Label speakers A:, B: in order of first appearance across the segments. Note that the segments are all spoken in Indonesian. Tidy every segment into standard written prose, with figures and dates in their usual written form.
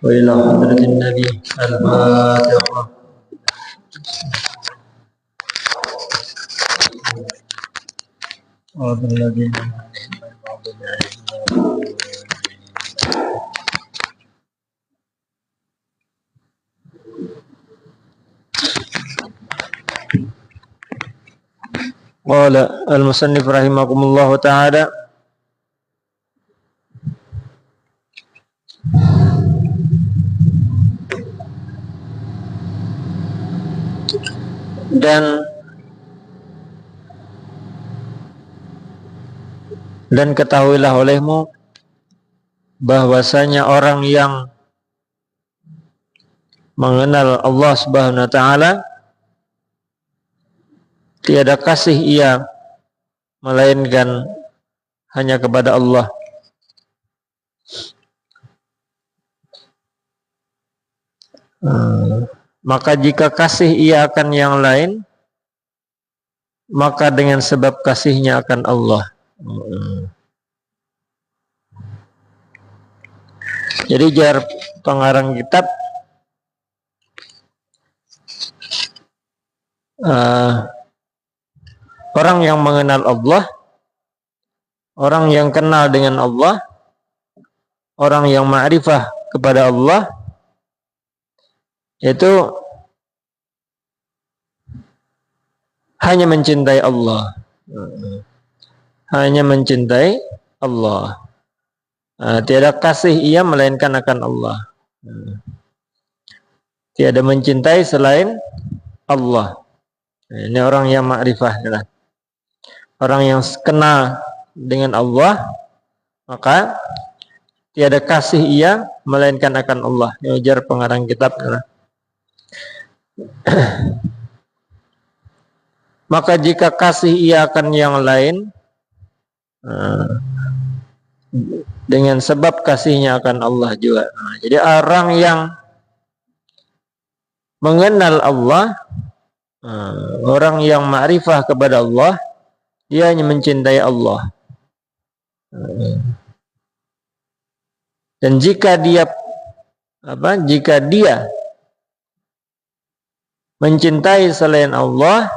A: وإلى حضرة النبي الفاتحة. الذين قال المصنف رحمكم الله تعالى: dan ketahuilah olehmu bahwasanya orang yang mengenal Allah Subhanahu wa taala tiada kasih ia melainkan hanya kepada Allah. Maka jika kasih ia akan yang lain, maka dengan sebab kasihnya akan Allah. Jadi jar pengarang kitab orang yang mengenal Allah, orang yang kenal dengan Allah, orang yang ma'rifah kepada Allah, itu hanya mencintai Allah, hanya mencintai Allah. Tiada kasih ia melainkan akan Allah. Tiada mencintai selain Allah. Ini orang yang ma'rifah, orang yang kenal dengan Allah, maka tiada kasih ia melainkan akan Allah. Ini ujar pengarang kitab. Maka jika kasih ia akan yang lain, dengan sebab kasihnya akan Allah juga. Jadi orang yang mengenal Allah, orang yang ma'rifah kepada Allah, dia hanya mencintai Allah. Dan jika dia mencintai selain Allah,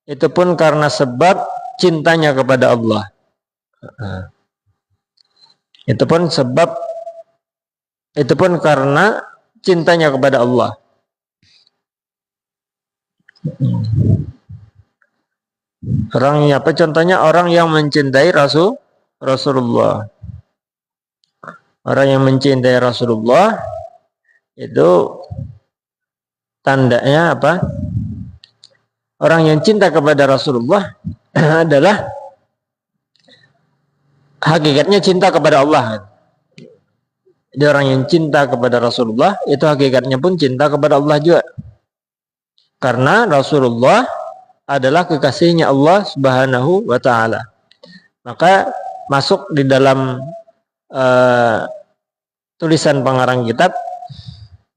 A: itu pun karena sebab cintanya kepada Allah. Itu pun karena cintanya kepada Allah. Orangnya apa? Contohnya orang yang mencintai Rasulullah. Orang yang mencintai Rasulullah itu tandanya apa? Orang yang cinta kepada Rasulullah adalah hakikatnya cinta kepada Allah. Jadi orang yang cinta kepada Rasulullah itu hakikatnya pun cinta kepada Allah juga. Karena Rasulullah adalah kekasihnya Allah Subhanahu wa taala. Maka masuk di dalam tulisan pengarang kitab.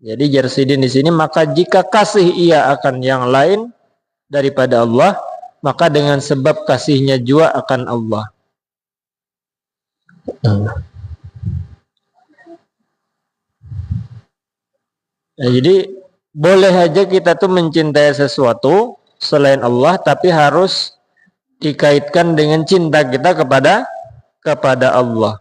A: Jadi Jarsidin di sini, maka jika kasih ia akan yang lain daripada Allah, maka dengan sebab kasihnya juga akan Allah. Jadi boleh aja kita tuh mencintai sesuatu selain Allah, tapi harus dikaitkan dengan cinta kita kepada Allah.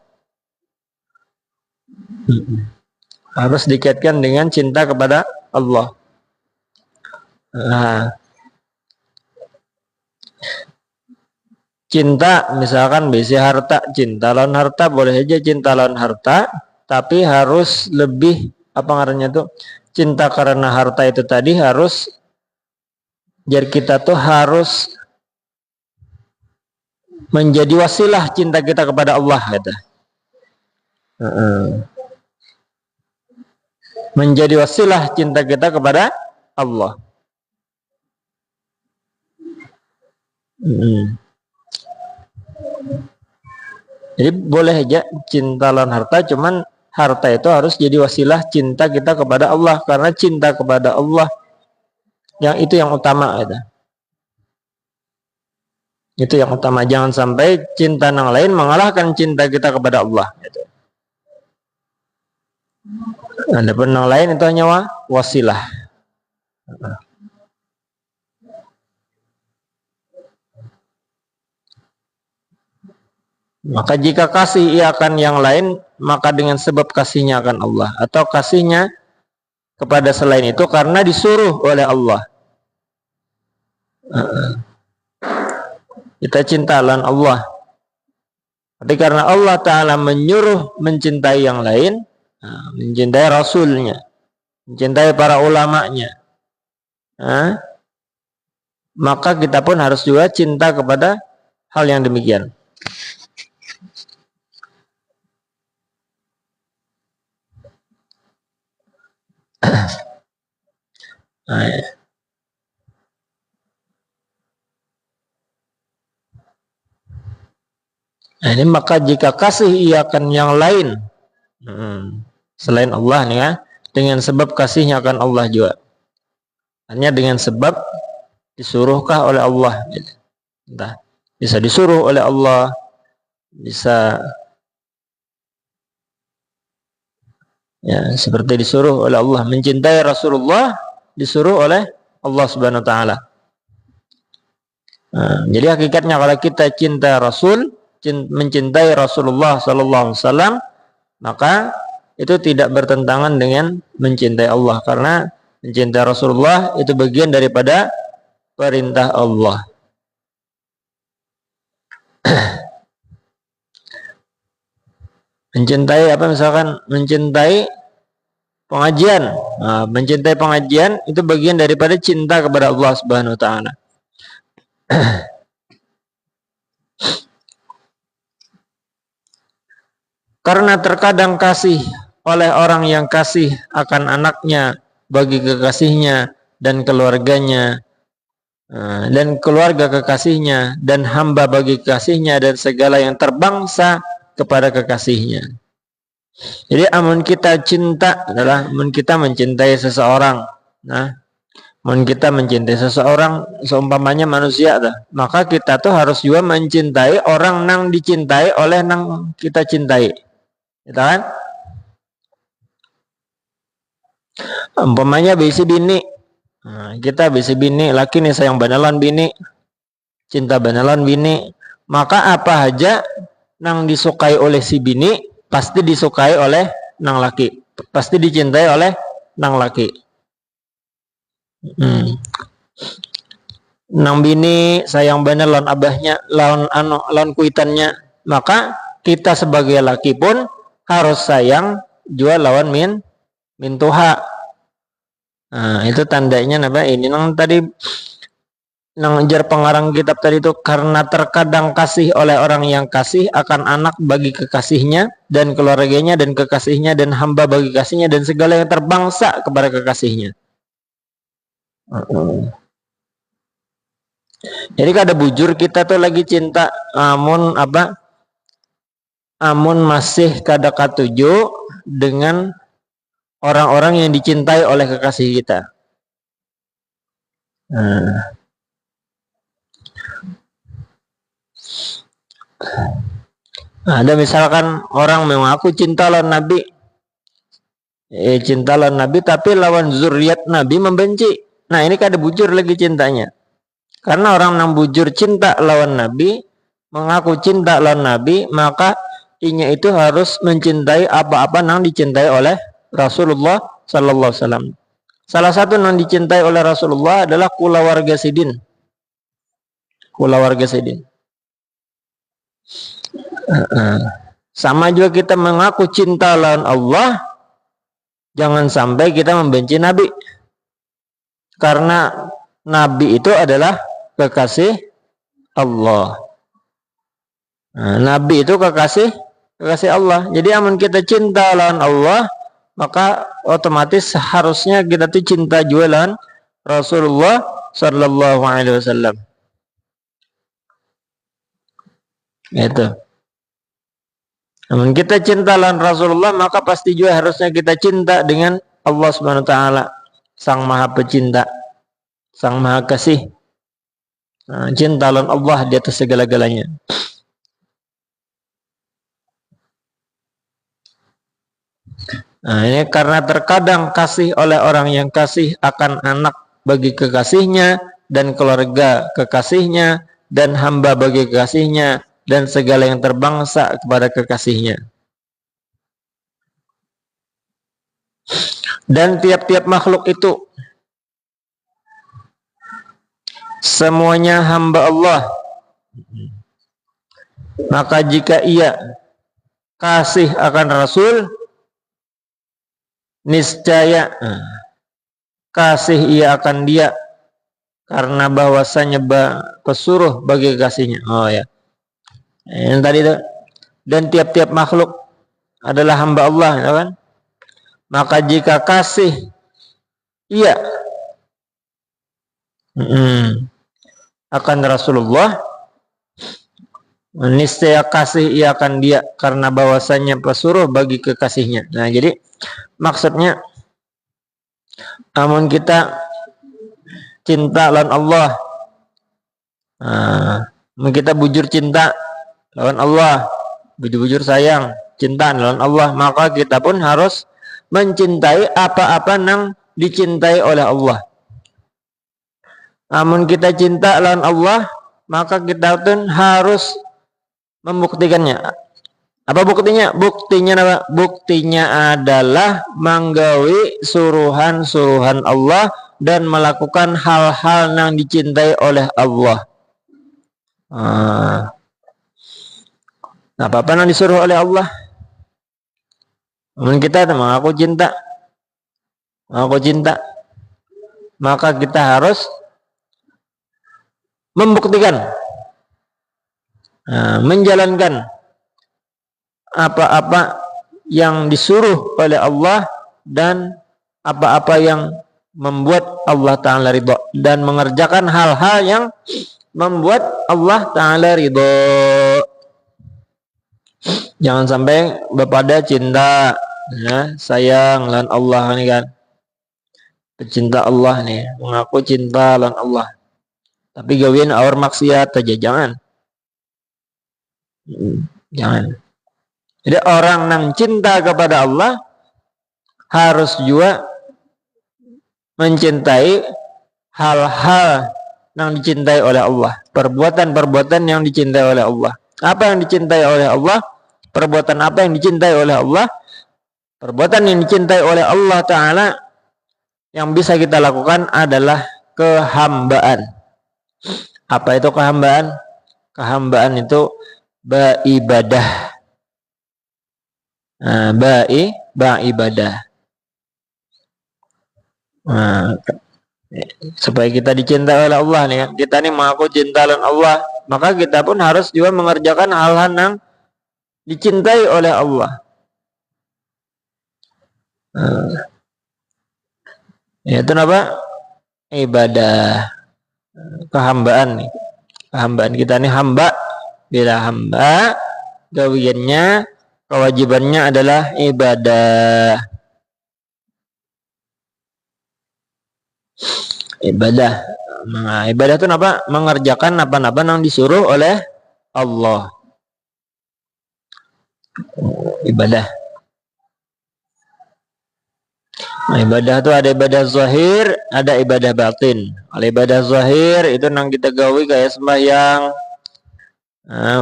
A: Harus dikaitkan dengan cinta kepada Allah. Cinta misalkan bisa harta, cinta lawan harta, boleh aja cinta lawan harta, tapi harus lebih apa ngarannya tuh, cinta karena harta itu tadi harus, jadi kita tuh harus menjadi wasilah cinta kita kepada Allah gitu. Menjadi wasilah cinta kita kepada Allah. Jadi boleh aja cinta lawan harta, cuman harta itu harus jadi wasilah cinta kita kepada Allah, karena cinta kepada Allah yang utama gitu. Itu yang utama, jangan sampai cinta yang lain mengalahkan cinta kita kepada Allah gitu. Adapun yang lain itu hanya wasilah. Maka jika kasih ia akan yang lain, maka dengan sebab kasihnya akan Allah, atau kasihnya kepada selain itu karena disuruh oleh Allah. Kita cinta lawan Allah, tapi karena Allah Ta'ala menyuruh mencintai yang lain, mencintai Rasulnya, mencintai para ulamanya, maka kita pun harus juga cinta kepada hal yang demikian. Nah, ini maka jika kasih ia akan yang lain selain Allah nih ya, dengan sebab kasihnya akan Allah juga. Hanya dengan sebab disuruhkah oleh Allah? Entah bisa disuruh oleh Allah, bisa ya seperti disuruh oleh Allah mencintai Rasulullah, disuruh oleh Allah Subhanahu wa taala. Jadi hakikatnya kalau kita cinta Rasul, mencintai Rasulullah sallallahu alaihi wasallam, maka itu tidak bertentangan dengan mencintai Allah, karena mencintai Rasulullah itu bagian daripada perintah Allah. Mencintai apa, misalkan mencintai pengajian. Mencintai pengajian itu bagian daripada cinta kepada Allah Subhanahu wa taala. Karena terkadang kasih oleh orang yang kasih akan anaknya bagi kekasihnya dan keluarganya, dan keluarga kekasihnya dan hamba bagi kekasihnya dan segala yang terbangsa kepada kekasihnya. Jadi amun kita cinta adalah amun kita mencintai seseorang. Amun kita mencintai seseorang, seumpamanya manusia maka kita tuh harus juga mencintai orang nang dicintai oleh nang kita cintai. Gitu kan? Umpamanya bisi bini, kita bisi bini, laki nih sayang banalan bini, cinta banalan bini, maka apa aja nang disukai oleh si bini pasti disukai oleh nang laki, pasti dicintai oleh nang laki. Nang bini sayang banalan abahnya, lawan kuitannya, maka kita sebagai laki pun harus sayang juga lawan min tuha. Itu tandanya apa? Ini nang tadi nang jar pengarang kitab tadi itu, karena terkadang kasih oleh orang yang kasih akan anak bagi kekasihnya dan keluarganya dan kekasihnya dan hamba bagi kekasihnya dan segala yang terbangsa kepada kekasihnya. Jadi kada bujur kita tuh lagi cinta, amun masih kada katuju dengan orang-orang yang dicintai oleh kekasih kita. Ada misalkan orang mengaku cinta lawan Nabi, cinta lawan Nabi, tapi lawan zuriat Nabi membenci. Nah ini kada bujur lagi cintanya, karena orang yang bujur cinta lawan Nabi, mengaku cinta lawan Nabi, maka inya itu harus mencintai apa-apa yang dicintai oleh Rasulullah sallallahu alaihi wasallam. Salah satu yang dicintai oleh Rasulullah adalah kulawarga sidin. Kulawarga sidin. Sama juga kita mengaku cinta lawan Allah, jangan sampai kita membenci Nabi, karena Nabi itu adalah kekasih Allah. Nabi itu kekasih Allah. Jadi amun kita cinta lawan Allah, maka otomatis harusnya kita tuh cinta juga lawan Rasulullah sallallahu alaihi wasallam. Itu. Namun kita cinta lawan Rasulullah, maka pasti juga harusnya kita cinta dengan Allah Subhanahu wa taala, Sang Maha Pecinta, Sang Maha Kasih. Nah, cinta lawan Allah di atas segala-galanya. Nah, ini karena terkadang kasih oleh orang yang kasih akan anak bagi kekasihnya, dan keluarga kekasihnya, dan hamba bagi kekasihnya, dan segala yang terbangsa kepada kekasihnya. Dan tiap-tiap makhluk itu semuanya hamba Allah. Maka jika ia kasih akan Rasul, niscaya kasih ia akan dia, karena bahwasanya pesuruh bagi kekasihnya. Oh ya, yang tadi itu. Dan tiap-tiap makhluk adalah hamba Allah, ya kan? Maka jika kasih ia akan Rasulullah, niscaya kasih ia akan dia, karena bahwasanya pesuruh bagi kekasihnya. Nah, jadi maksudnya, namun kita cinta lawan Allah, kita bujur cinta lawan Allah, bujur-bujur sayang cinta lawan Allah, maka kita pun harus mencintai apa-apa yang dicintai oleh Allah. Namun kita cinta lawan Allah, maka kita pun harus membuktikannya. Apa buktinya? Buktinya apa? Buktinya adalah menggawi suruhan-suruhan Allah dan melakukan hal-hal yang dicintai oleh Allah. Apa-apa yang disuruh oleh Allah. Namun kita mengaku cinta, maka kita harus membuktikan, menjalankan apa-apa yang disuruh oleh Allah dan apa-apa yang membuat Allah Ta'ala ridho, dan mengerjakan hal-hal yang membuat Allah Ta'ala ridho. Jangan sampai berpada cinta, ya, sayang lawan Allah ini kan, pecinta Allah nih, mengaku cinta lawan Allah, tapi gawian awar maksiat aja, jangan. Jadi orang yang cinta kepada Allah harus juga mencintai hal-hal yang dicintai oleh Allah, perbuatan-perbuatan yang dicintai oleh Allah. Apa yang dicintai oleh Allah? Perbuatan apa yang dicintai oleh Allah? Perbuatan yang dicintai oleh Allah Ta'ala yang bisa kita lakukan adalah kehambaan. Apa itu kehambaan? Kehambaan itu beribadah. Beribadah. Supaya kita dicintai oleh Allah nih, kita nih mengaku cinta dengan Allah, maka kita pun harus juga mengerjakan hal-hal yang dicintai oleh Allah. Itu apa? Ibadah, kehambaan nih. Kehambaan kita nih hamba. Bila hamba, gawiannya, kewajibannya adalah ibadah. Ibadah. Nah, ibadah itu apa? Mengerjakan apa-apa yang disuruh oleh Allah. Ibadah. Nah, ibadah itu ada ibadah zahir, ada ibadah batin. Kalau ibadah zahir itu yang kita gawi kayak sembahyang,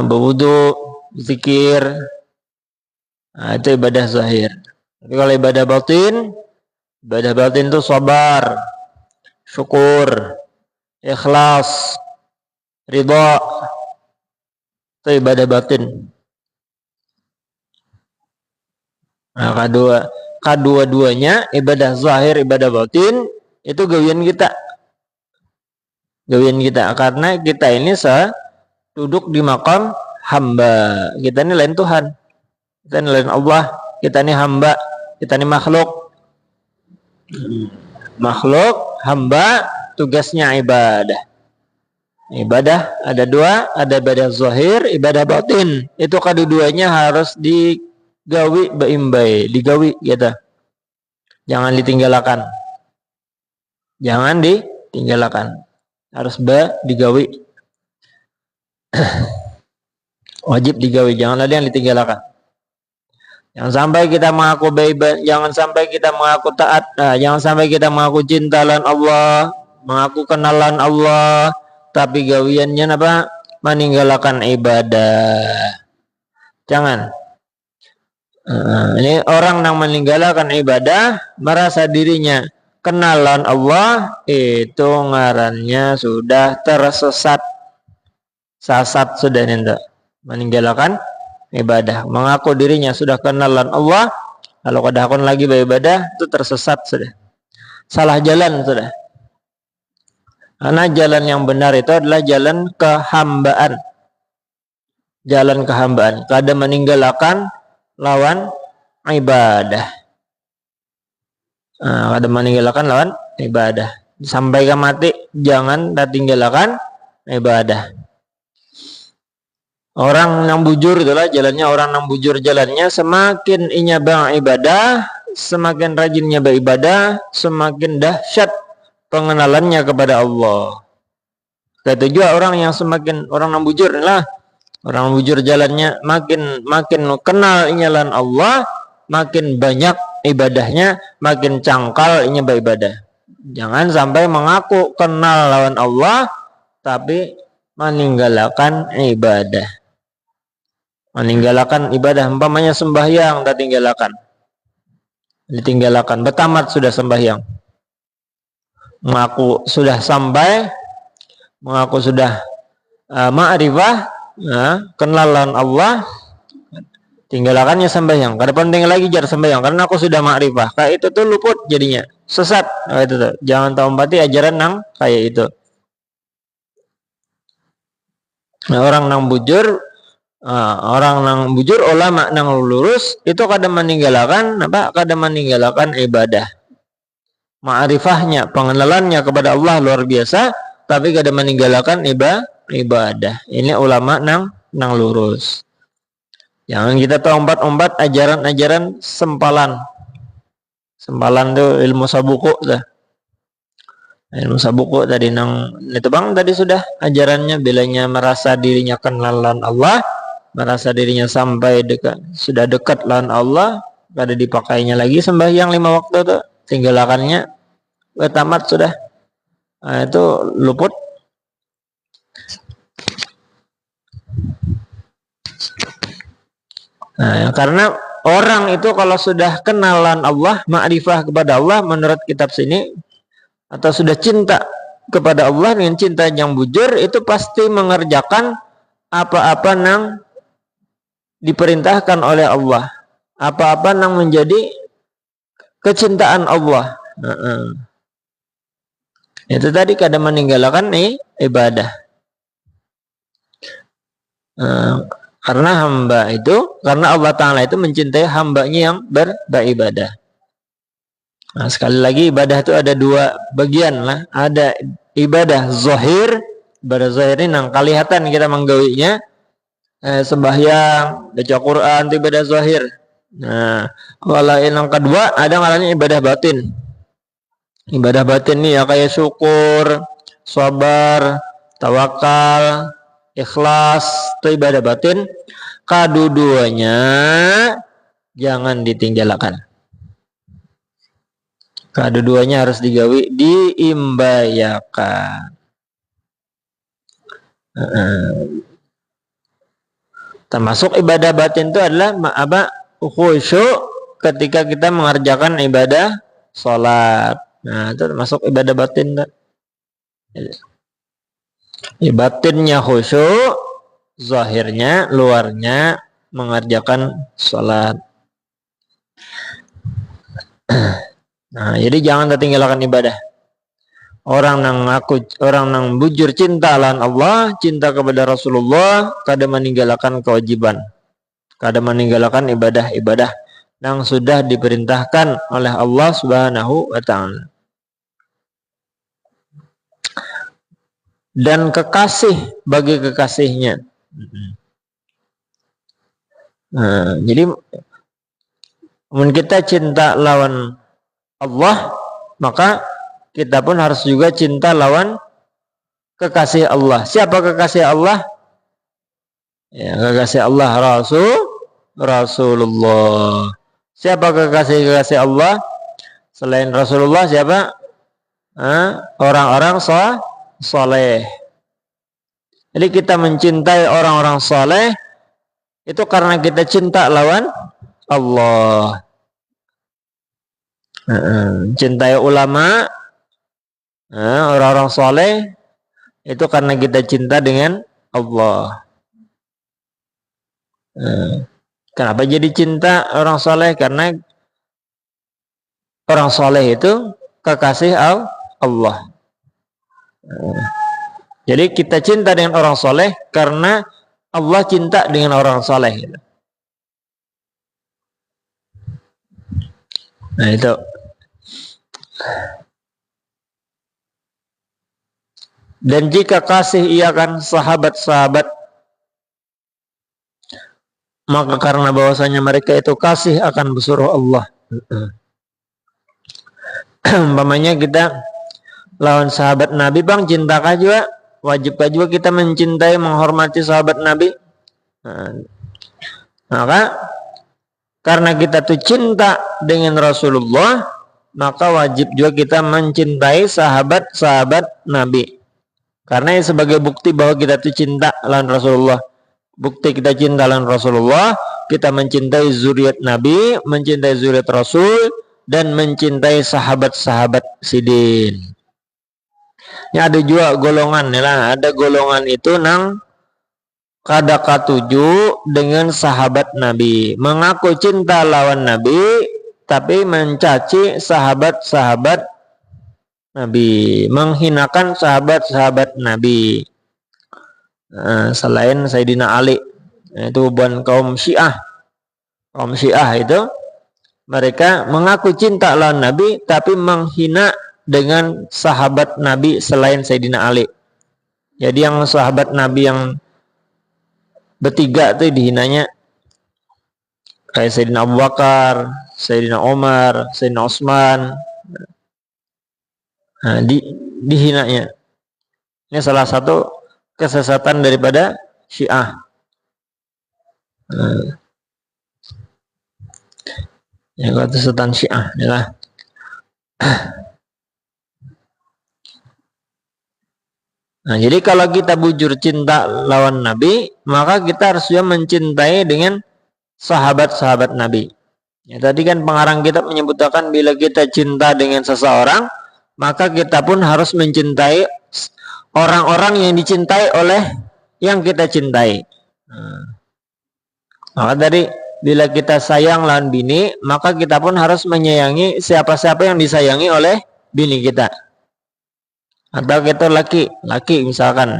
A: berwudu, zikir. Nah, itu ibadah zahir. Tapi kalau ibadah batin itu sabar, syukur, ikhlas, ridha. Itu ibadah batin. Nah, kedua-duanya, ibadah zahir, ibadah batin, itu gawian kita. Karena kita ini duduk di makam hamba. Kita ini lain Tuhan. Kita ini lain Allah. Kita ini hamba. Kita ini makhluk. Makhluk, hamba, tugasnya ibadah. Ibadah ada dua, ada ibadah zahir, ibadah batin. Itu kedua-duanya harus digawi beimbai, digawi gitu. Jangan ditinggalkan. Jangan ditinggalkan. Harus digawi. Wajib digawi, jangan ada yang ditinggalkan. Jangan sampai kita mengaku baik, jangan sampai kita mengaku taat, jangan sampai kita mengaku cinta lan Allah, mengaku kenalan Allah, tapi gawiannya apa? Meninggalkan ibadah. Jangan. Ini orang yang meninggalkan ibadah, merasa dirinya kenalan Allah, itu ngarannya sudah tersesat. Sasat sudah nih, meninggalkan ibadah, mengaku dirinya sudah kenalan Allah, kalau kadakon lagi beribadah, itu tersesat sudah, salah jalan sudah. Karena jalan yang benar itu adalah jalan kehambaan, jalan kehambaan, kada meninggalkan lawan ibadah, kada meninggalkan lawan ibadah, sampai ke mati jangan tinggalkan ibadah. Orang yang bujur itulah jalannya, orang yang bujur jalannya, semakin inya beribadah, semakin rajinnya beribadah, semakin dahsyat pengenalannya kepada Allah. Kata juga orang yang semakin, orang yang bujur lah, orang yang bujur jalannya, makin kenal inyalan Allah, makin banyak ibadahnya, makin cangkal inya beribadah. Jangan sampai mengaku kenal lawan Allah, tapi meninggalkan ibadah. Meninggalkan ibadah, umpamanya sembahyang ditinggalkan, bertamat sudah sembahyang, mengaku sudah sampai, mengaku sudah ma'rifah, kenalan Allah, tinggalkannya sembahyang. Kada penting lagi jar sembahyang karena aku sudah ma'rifah. Kayak itu tuh luput jadinya, sesat. Itu tuh. Jangan tampati ajaran nang kayak itu. Nah, orang nang bujur, ulama nang lurus itu kadang meninggalkan apa? Kadang meninggalkan ibadah. Ma'rifahnya, pengenalannya kepada Allah luar biasa, tapi kadang meninggalkan ibadah. Ini ulama nang lurus. Jangan kita ombat-ombat ajaran-ajaran sempalan. Sempalan itu ilmu sabuku dah. Ilmu sabuku tadi nang itu bang tadi sudah ajarannya, bilanya merasa dirinya kenalan Allah, merasa dirinya sampai sudah dekat lawan Allah, kada dipakainya lagi sembahyang 5 waktu tuh, tinggalkannya tamat sudah. Itu luput. Karena orang itu kalau sudah kenalan Allah, ma'rifah kepada Allah menurut kitab sini, atau sudah cinta kepada Allah dengan cinta yang bujur, itu pasti mengerjakan apa-apa nang diperintahkan oleh Allah, apa-apa nang menjadi kecintaan Allah. Itu tadi kadang meninggalkan ibadah. Karena hamba itu, karena Allah Ta'ala itu mencintai hambanya yang beribadah. Nah, sekali lagi ibadah itu ada dua bagian lah. Ada ibadah zahir, ibadah zahir ini nang kelihatan kita menggawinya, sembahyang, baca Quran itu ibadah zahir. Nah, kalau yang kedua ada ngarannya ibadah batin. Ibadah batin nih ya kayak syukur, sabar, tawakal, ikhlas, itu ibadah batin. Kedua-duanya jangan ditinggalkan. Kedua-duanya harus digawi, diimbayakan. Termasuk ibadah batin itu adalah khusyuk ketika kita mengerjakan ibadah sholat. Nah, itu termasuk ibadah batin. Batinnya khusyuk, zahirnya, luarnya mengerjakan sholat. Nah, jadi jangan tertinggalkan ibadah. Orang nang bujur cinta lan Allah, cinta kepada Rasulullah, kada meninggalkan kewajiban, kada meninggalkan ibadah-ibadah yang sudah diperintahkan oleh Allah Subhanahu wa Ta'ala. dan kekasih bagi kekasihnya. Nah, jadi kita cinta lawan Allah, maka kita pun harus juga cinta lawan kekasih Allah. Siapa kekasih Allah? Ya, kekasih Allah Rasulullah. Siapa kekasih Allah? Selain Rasulullah siapa? Orang-orang soleh. Jadi kita mencintai orang-orang soleh itu karena kita cinta lawan Allah. Cintai ulama, orang-orang soleh itu karena kita cinta dengan Allah. Kenapa jadi cinta orang soleh? Karena orang soleh itu kekasih Allah. Jadi kita cinta dengan orang soleh karena Allah cinta dengan orang soleh. Nah itu. Dan jika kasih ia kan sahabat-sahabat, maka karena bahwasanya mereka itu kasih akan bersuruh Allah. Umpamanya kita lawan sahabat Nabi, bang, cintakah juga? Wajibkah juga kita mencintai, menghormati sahabat Nabi? Maka karena kita tuh cinta dengan Rasulullah, maka wajib juga kita mencintai sahabat-sahabat Nabi. Karena ini sebagai bukti bahwa kita tuh cinta lawan Rasulullah. Bukti kita cinta lawan Rasulullah, kita mencintai zuriat Nabi, mencintai zuriat Rasul, dan mencintai sahabat-sahabat sidin. Ini ada juga golongan, ya, ada golongan itu nang kada katuju dengan sahabat Nabi, mengaku cinta lawan Nabi, tapi mencaci sahabat-sahabat Nabi, menghinakan sahabat-sahabat Nabi. Selain Sayyidina Ali, itu bukan kaum Syiah. Kaum Syiah itu mereka mengaku cinta lawan Nabi, tapi menghina dengan sahabat Nabi selain Sayyidina Ali. Jadi yang sahabat Nabi yang bertiga itu dihinanya, kayak Sayyidina Abu Bakar, Sayyidina Umar, Sayyidina Utsman. Nah, dihinanya. Ini salah satu kesesatan daripada Syiah. Yang kesesatan Syiah adalah jadi kalau kita bujur cinta lawan Nabi, maka kita harus juga mencintai dengan sahabat-sahabat Nabi. Ya, tadi kan pengarang kitab menyebutkan bila kita cinta dengan seseorang, maka kita pun harus mencintai orang-orang yang dicintai oleh yang kita cintai. Maka dari bila kita sayang lawan bini, maka kita pun harus menyayangi siapa-siapa yang disayangi oleh bini kita. Atau kita laki misalkan,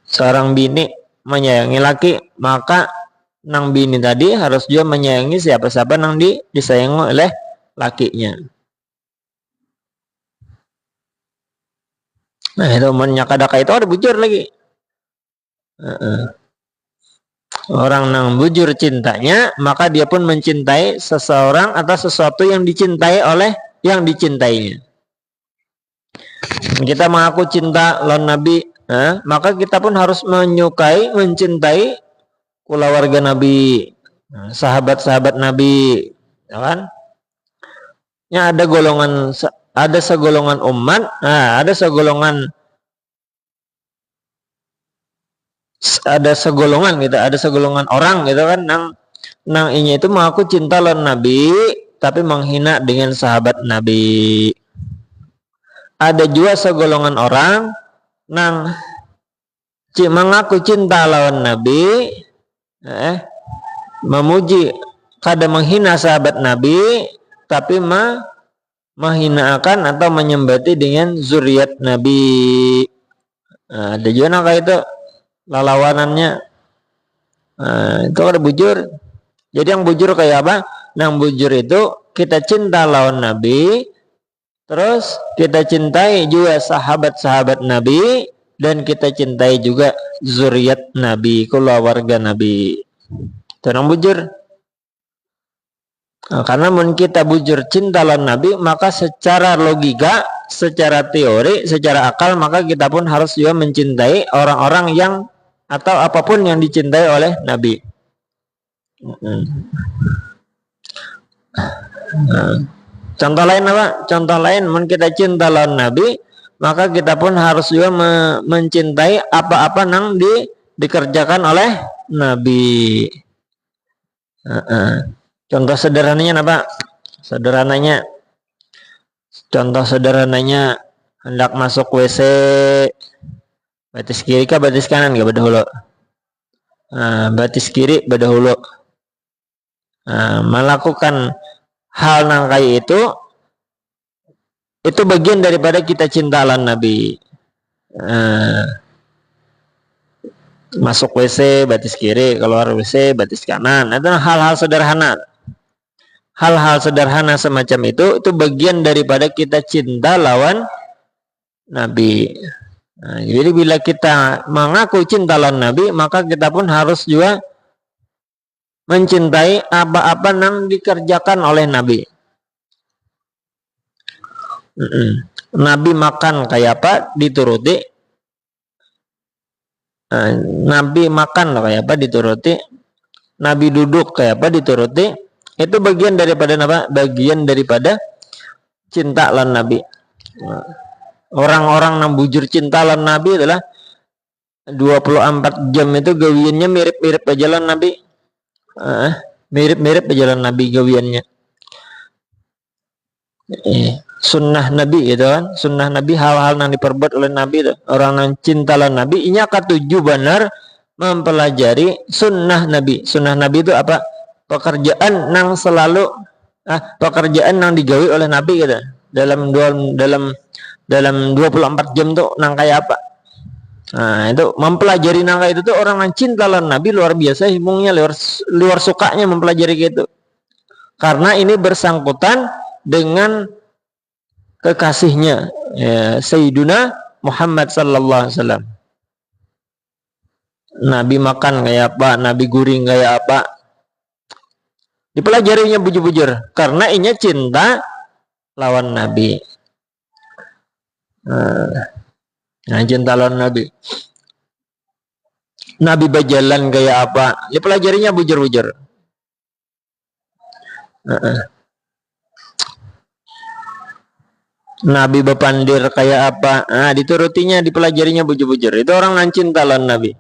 A: seorang bini menyayangi laki, maka nang bini tadi harus juga menyayangi siapa-siapa nang disayangi oleh lakinya. Nah itu menyakadaka itu ada bujur lagi. Orang nang bujur cintanya, maka dia pun mencintai seseorang atau sesuatu yang dicintai oleh yang dicintainya. Kita mengaku cinta lawan Nabi, maka kita pun harus menyukai, mencintai keluarga Nabi, sahabat-sahabat Nabi, ya kan? Ya, ada segolongan umat, ada segolongan gitu, ada segolongan orang gitu kan, nang ini itu mengaku cinta lawan Nabi, tapi menghina dengan sahabat Nabi. Ada juga segolongan orang nang mengaku cinta lawan Nabi, memuji, kadang menghina sahabat Nabi, tapi menghinakan atau menyembati dengan zuriat Nabi. Ada juga nang kayak itu lalawanannya. Itu ada bujur. Jadi yang bujur kayak apa? Yang bujur itu kita cinta lawan Nabi, Terus kita cintai juga sahabat-sahabat Nabi, dan kita cintai juga zuriat Nabi, keluarga Nabi. Tenang bujur. Nah, karena mun kita bujur cinta lawan Nabi, maka secara logika, secara teori, secara akal, maka kita pun harus juga mencintai orang-orang yang atau apapun yang dicintai oleh Nabi. Nah, contoh lain apa? Contoh lain, mun kita cinta lawan Nabi, maka kita pun harus juga mencintai apa-apa yang dikerjakan oleh Nabi. Contoh sederhananya apa? Contoh sederhananya hendak masuk WC, batis kiri kah batis kanan gak berdahulu? Batis kiri berdahulu. Melakukan hal nang kayak itu bagian daripada kita cinta lawan Nabi. Masuk WC batis kiri, keluar WC batis kanan. Itu hal-hal sederhana. Hal-hal sederhana semacam itu bagian daripada kita cinta lawan Nabi. Jadi bila kita mengaku cinta lawan Nabi, maka kita pun harus juga mencintai apa-apa yang dikerjakan oleh Nabi. Nabi makan kayak apa dituruti. Nabi makan kayak apa dituruti. Nabi duduk kayak apa dituruti. Itu bagian daripada apa? Bagian daripada cinta lawan Nabi. Orang-orang yang bujur cinta lawan Nabi adalah 24 jam itu gawiannya mirip-mirip aja lawan Nabi. Mirip-mirip aja lawan Nabi gawiannya. Sunnah Nabi gitu kan. Sunnah Nabi, hal-hal yang diperbuat oleh Nabi itu. Orang yang cinta lawan Nabi ini akan tuju benar mempelajari sunnah Nabi. Sunnah Nabi itu apa? Pekerjaan yang selalu pekerjaan yang digawi oleh Nabi gitu. Dalam 24 jam tuh nang kayak apa? Itu mempelajari nang kayak itu tuh orang yang cinta lawan Nabi luar biasa, himungnya luar sukanya mempelajari gitu. Karena ini bersangkutan dengan kekasihnya, ya, Sayyiduna Muhammad sallallahu alaihi wasallam. Nabi makan kayak apa, Nabi guring kayak apa, dipelajarinya bujur-bujur karena inya cinta lawan Nabi. Cinta lawan Nabi. Nabi berjalan kayak apa, dipelajarinya bujur-bujur. Nabi bepandir kayak apa, diturutinya, dipelajarinya bujur-bujur. Itu orang yang cinta lawan Nabi.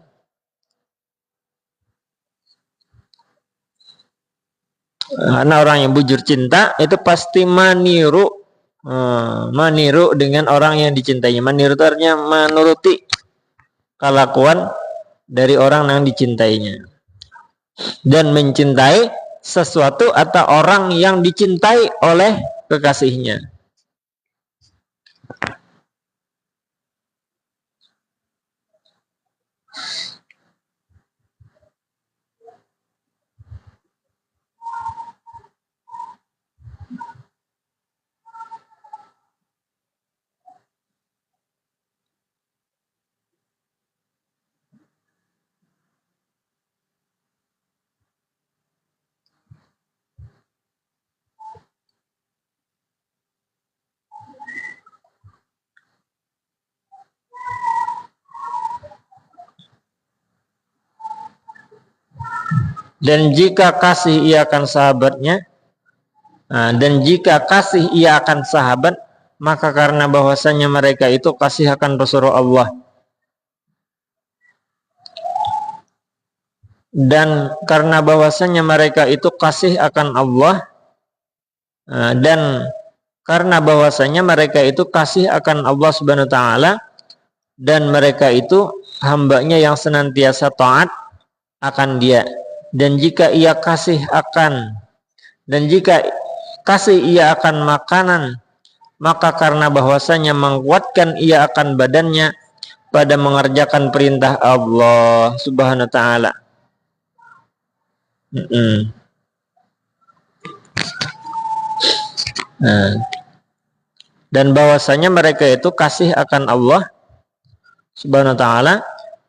A: Karena orang yang bujur cinta itu pasti maniru dengan orang yang dicintainya. Maniru itu artinya menuruti kelakuan dari orang yang dicintainya, dan mencintai sesuatu atau orang yang dicintai oleh kekasihnya. Dan jika kasih ia akan sahabatnya, dan jika kasih ia akan sahabat, maka karena bahwasanya mereka itu kasih akan Rasulullah Allah, dan karena bahwasanya mereka itu kasih akan Allah, dan karena bahwasanya mereka itu kasih akan Allah Subhanahu wa taala, dan mereka itu hambanya yang senantiasa taat akan Dia. Dan jika ia kasih ia akan makanan, maka karena bahwasanya menguatkan ia akan badannya pada mengerjakan perintah Allah Subhanahu wa taala. dan bahwasanya mereka itu kasih akan Allah Subhanahu wa taala,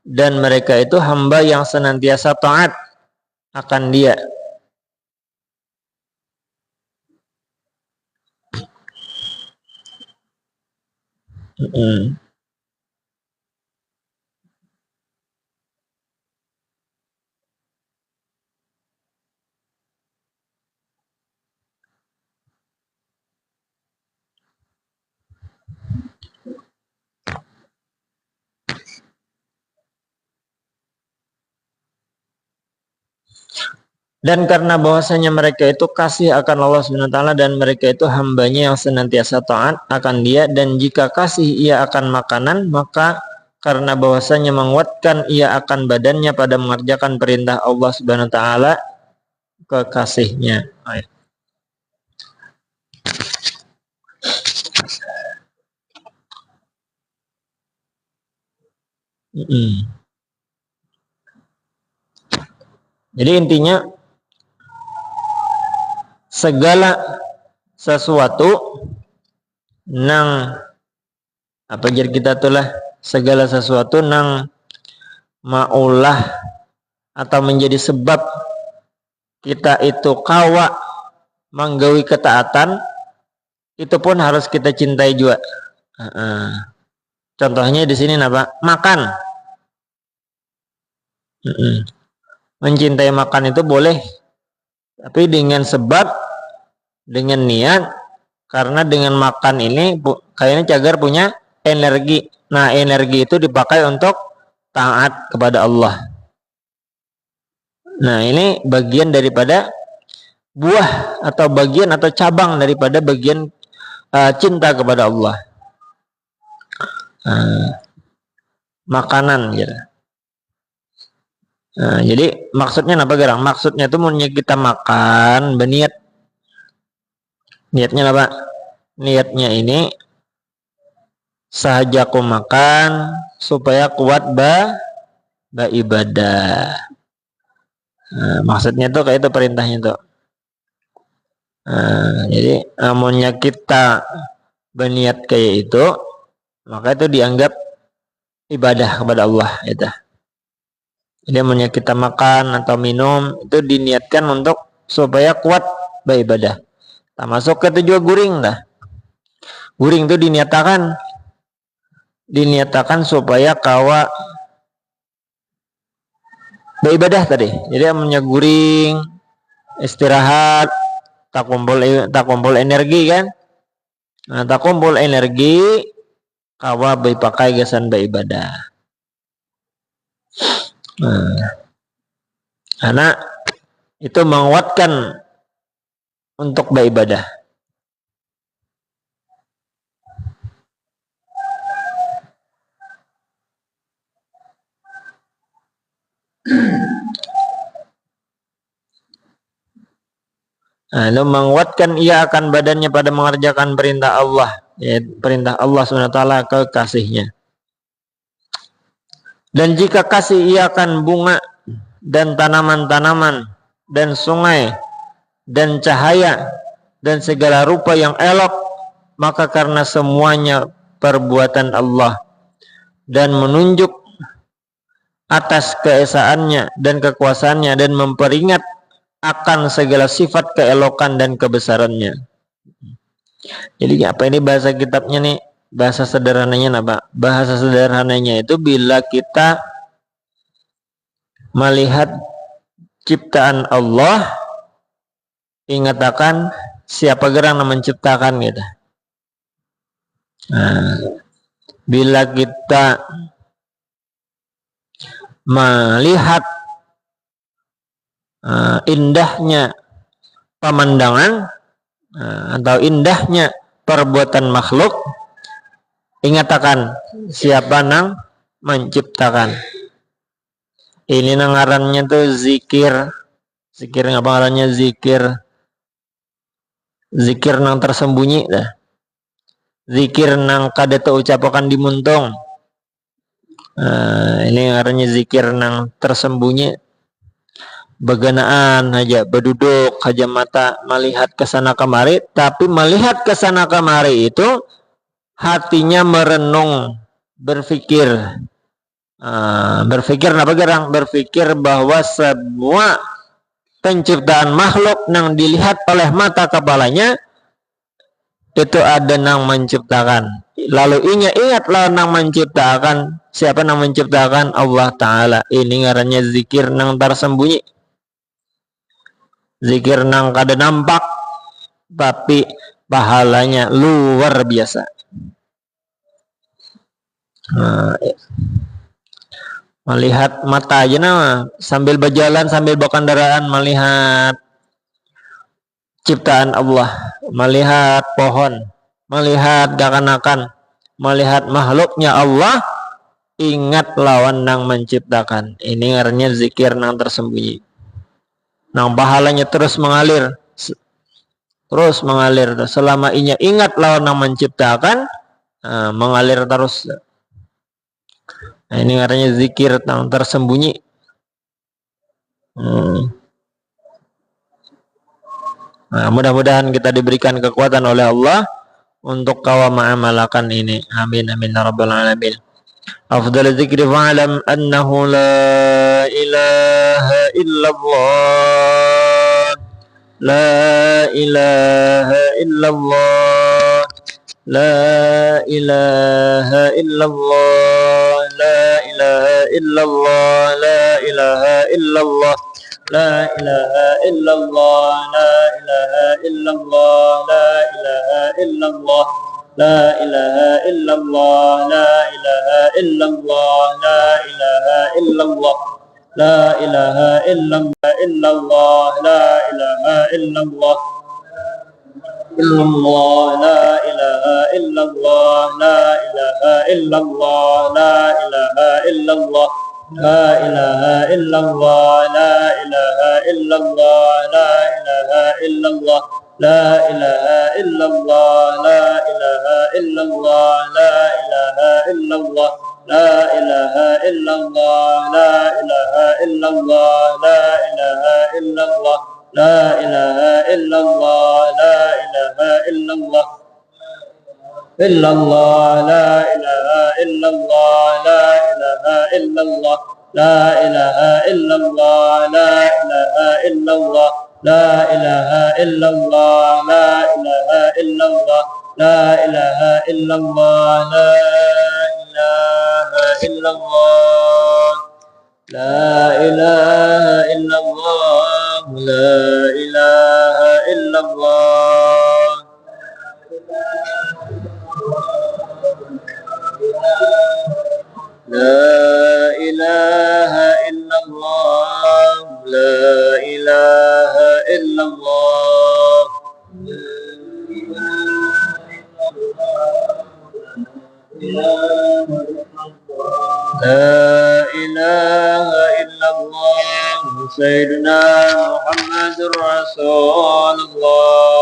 A: dan mereka itu hamba yang senantiasa taat akan Dia. Dan karena bahwasanya mereka itu kasih akan Allah Subhanahu wa taala, dan mereka itu hambanya yang senantiasa taat akan Dia, dan jika kasih ia akan makanan, maka karena bahwasanya menguatkan ia akan badannya pada mengerjakan perintah Allah Subhanahu wa taala kekasihnya. Jadi intinya segala sesuatu nang apa jar kita tulah, segala sesuatu nang maulah atau menjadi sebab kita itu kawa menggawi ketaatan, itu pun harus kita cintai juga. Contohnya di sini apa? Makan. Mencintai makan itu boleh, tapi dengan sebab, dengan niat, karena dengan makan ini kayaknya cagar punya energi. Nah, energi itu dipakai untuk taat kepada Allah. Nah, ini bagian daripada buah atau bagian atau cabang daripada bagian cinta kepada Allah. Makanan gitu. Nah, jadi maksudnya apa gerang? Maksudnya itu mau kita makan berniat. Niatnya apa? Niatnya ini sahaja aku makan supaya kuat ibadah. Nah, maksudnya tuh kayak itu perintahnya tuh. Jadi amunnya kita berniat kayak itu, maka itu dianggap ibadah kepada Allah itu. Jadi amunnya kita makan atau minum itu diniatkan untuk supaya kuat beribadah. Termasuk itu juga guring dah. Guring itu diniatakan supaya kawa beribadah tadi. Jadi amunnya guring, istirahat, tak kumpul energi kan. Nah, tak kumpul energi kawa dipakai gasan beribadah. Karena itu menguatkan untuk beribadah. Lalu menguatkan ia akan badannya pada mengerjakan perintah Allah, yaitu perintah Allah SWT kekasihnya. Dan jika kasih ia akan bunga dan tanaman-tanaman dan sungai dan cahaya dan segala rupa yang elok, maka karena semuanya perbuatan Allah dan menunjuk atas keesaannya dan kekuasaannya dan memperingat akan segala sifat keelokan dan kebesarannya. Jadi apa ini bahasa kitabnya nih? Bahasa sederhananya apa? Bahasa sederhananya itu bila kita melihat ciptaan Allah, ingat akan siapa gerang yang menciptakan gitu. Bila kita melihat indahnya pemandangan atau indahnya perbuatan makhluk, ingatakan siapa nang menciptakan. Ini ngarannya tuh zikir. Zikir ngapa ngarannya zikir? Zikir nang tersembunyi dah. Zikir nang kada ucapakan di muntung. Ini ngarannya zikir nang tersembunyi. Beganaan aja, berduduk aja mata melihat ke sana kemari, tapi melihat ke sana kemari itu hatinya merenung, berpikir. Berpikir apa gerang? Berpikir bahwa semua penciptaan makhluk yang dilihat oleh mata kepalanya itu ada yang menciptakan. Lalu ingatlah yang menciptakan. Siapa yang menciptakan? Allah Ta'ala. Ini ngarannya zikir yang tersembunyi. Zikir yang kada nampak, tapi pahalanya luar biasa. Melihat mata aja nama, sambil berjalan, sambil bawa kendaraan, melihat ciptaan Allah, melihat pohon, melihat kekanakan, melihat makhluknya Allah, ingat lawan yang menciptakan. Ini artinya zikir yang tersembunyi. Nang pahalanya terus mengalir, selama ingat lawan yang menciptakan, mengalir terus. Nah, ini artinya zikir yang tersembunyi. Nah, mudah-mudahan kita diberikan kekuatan oleh Allah untuk kawam mengamalkan ini. Amin amin ya rabbal alamin. Afdal dzikri fa'lam annahu la ilaha illallah. La ilaha illallah. La ilaha illallah. La ilaha illallah. La ilaha illallah. La ilaha illallah, la ilaha illallah, la ilaha illallah, la ilaha illallah, la ilaha illallah, la ilaha illallah, la ilaha illallah, la ilaha illallah, la ilaha illallah, la ilaha illallah, la ilaha illallah. La ilaha illallah, la ilaha illallah, la ilaha illallah, la ilaha illallah, la ilaha illallah, la ilaha illallah, la ilaha illallah, la ilaha illallah, la ilaha illallah, la ilaha illallah, la ilaha illallah. Illallah, la ilaha illallah, la ilaha illallah, la ilaha illallah, la ilaha illallah, la ilaha illallah, la ilaha illallah, la ilaha illallah, la ilaha illallah, la ilaha illallah, la ilaha illallah. La ilaha illallah, la ilaha illallah, la ilaha illallah, Sayyidina Muhammadur Rasulullah.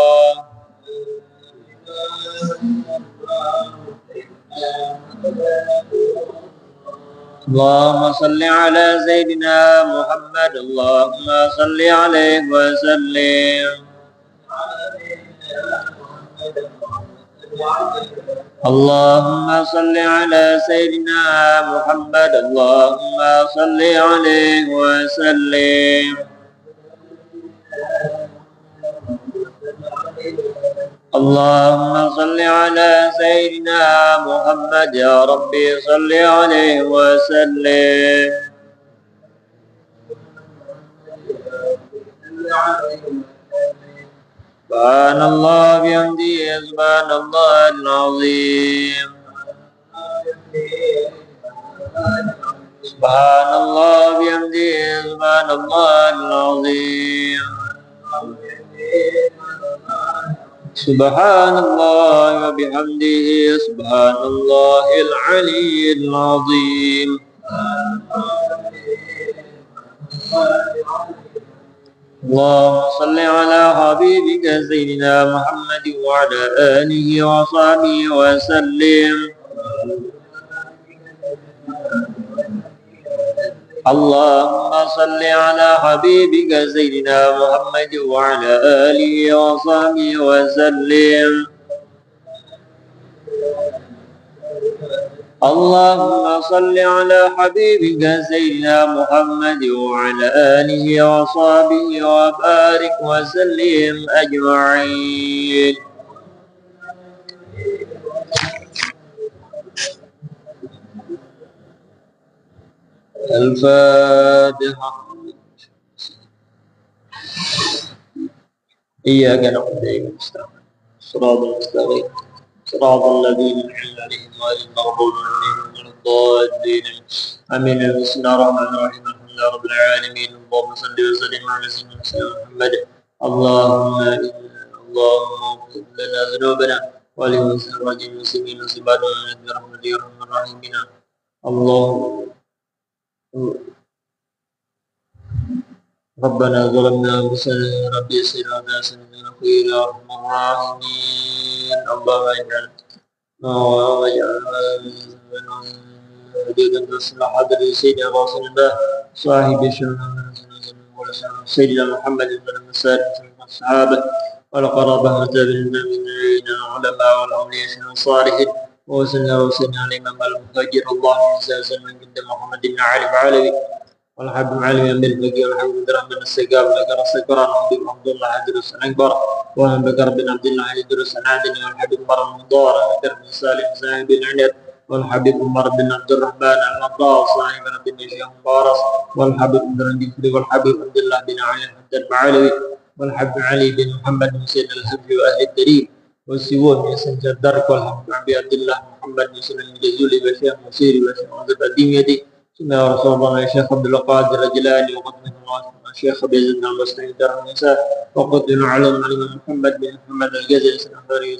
A: اللهم صل على سيدنا محمد اللهم صل عليه وسلم اللهم صل على سيدنا محمد اللهم صل عليه وسلم اللهم صل على سيدنا محمد يا ربي صل عليه وسلم سبحان الله بحمده سبحان الله العظيم سبحان الله بحمده سبحان الله العظيم سبحان الله وبحمده سبحان الله العلي العظيم اللهم صل على حبيبك سيدنا محمد وعلى آله وصحبه وسلم اللهم صل على حبيبك سيدنا محمد وعلى آله وصحبه وسلم اللهم صل على حبيبك سيدنا محمد وعلى آله وصحبه وبارك وسلم أجمعين. الفاتحة. إياك نعبد وإياك نستعين صراط المستقيم صراط الذين أنعمت عليهم غير المغضوب عليهم ولا الضالين. آمين. بسم الله الرحمن الرحيم الحمد لله رب العالمين اللهم صل وسلم على سيدنا محمد. اللهم اغفر لنا ذنوبنا ولمسائر المسلمين وسبحانه برحمتك يا أرحم الراحمين. اللهم ربنا ظلمنا أنفسنا ربي يسر على سننا خير يا أرحم الراحمين. اللهم اجعل تصلح حضر سيدنا رسول الله صاحب سيدنا محمد بن مسالم الصحابة والقرابة وتابعين العلماء والأولياء الصالحين وسلم على الإمام المهاجر الله من جد محمد بن علي العلوي والحبيب علي بن الفقيه والحبيب عبد الرحمن السقاف ذكر السكران وحبيب عبد الله عدرس الأكبر وهم بكر بن عبد الله عدرس العادني والحبيب عمر المنظار بكر بن سالم صاحب العنب والحبيب عمر بن عبد الرحمن المطار صاحب بن شيخ مبارس والحبيب عبد الرحمن والحبيب عبد الله بن علي بن المعلوي والحبيب علي بن محمد بن سيد الهبي وأهل الدليل والسيوون من سنجر الدرك والحبيب عبد الله محمد بن سيد الجزولي بشيخ مسيري بشيخ عبد الديميدي يا رسول الله يا شيخ عبد القادر الجيلاني وقدمه الشيخ بيزن المستعين دار النساء وقدمه على الإمام محمد بن محمد الجزري سنفري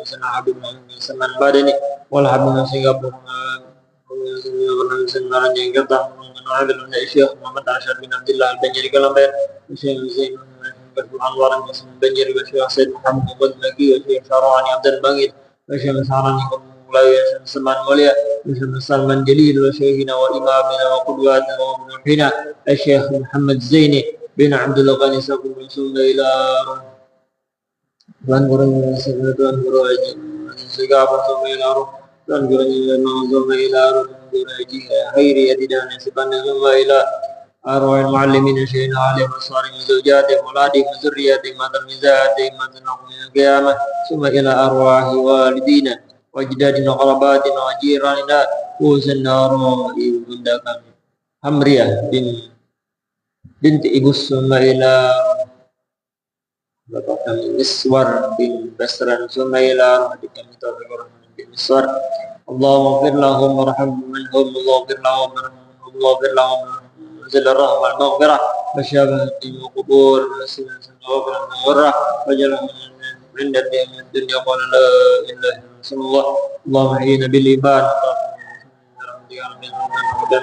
A: سنة حبيب سنة المدني والحبيب سنجاب سنة جنجبه من الشيخ محمد عشر بن عبد الله البنجري كلامبير الشيخ زين الأنوار البنجري والشيخ سيد محمد القدمكي والشيخ شارعني عبد الباقي والشيخ سارعني مولاي سلمان موليا وشيخ سلمان جليل وشيخنا وإمامنا وقدواتنا ومنحنا الشيخ محمد زيني بن عبد الغني سقم رسول إلى وانظرني سبحانه وانظرني سقاف ثم إلى وانظرني ثم إلى وانظرني خير يدنا نسبنا ثم إلى أروع المعلمين شيخنا عليهم الصالحين زوجاتهم أولادهم وذرياتهم مدى مزاجهم مدى القيامة ثم إلى أرواح والدينا وأجدادنا وقراباتنا وجيراننا وزنا روحي bunda kami Hamriah binti Ibu Sumaila bapak kami Miswar bin Basran Sumaila adik kami Taufik Rahman bin Miswar. Allahumma fir lahum warhamhum Allahumma fir lahum Allahumma fir lahum zil rahmah maghfirah wa syafaati wa qubur wa wajalhum عند الدنيا قال لا إله إلا الله اللهم احينا بالإيمان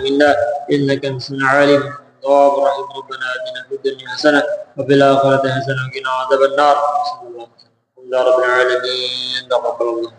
A: منا إنك أنت العليم الغفور الرحيم ربنا آتنا في الدنيا حسنة وفي الآخرة حسنة وقنا عذاب النار. الحمد لله رب العالمين تقبل الله.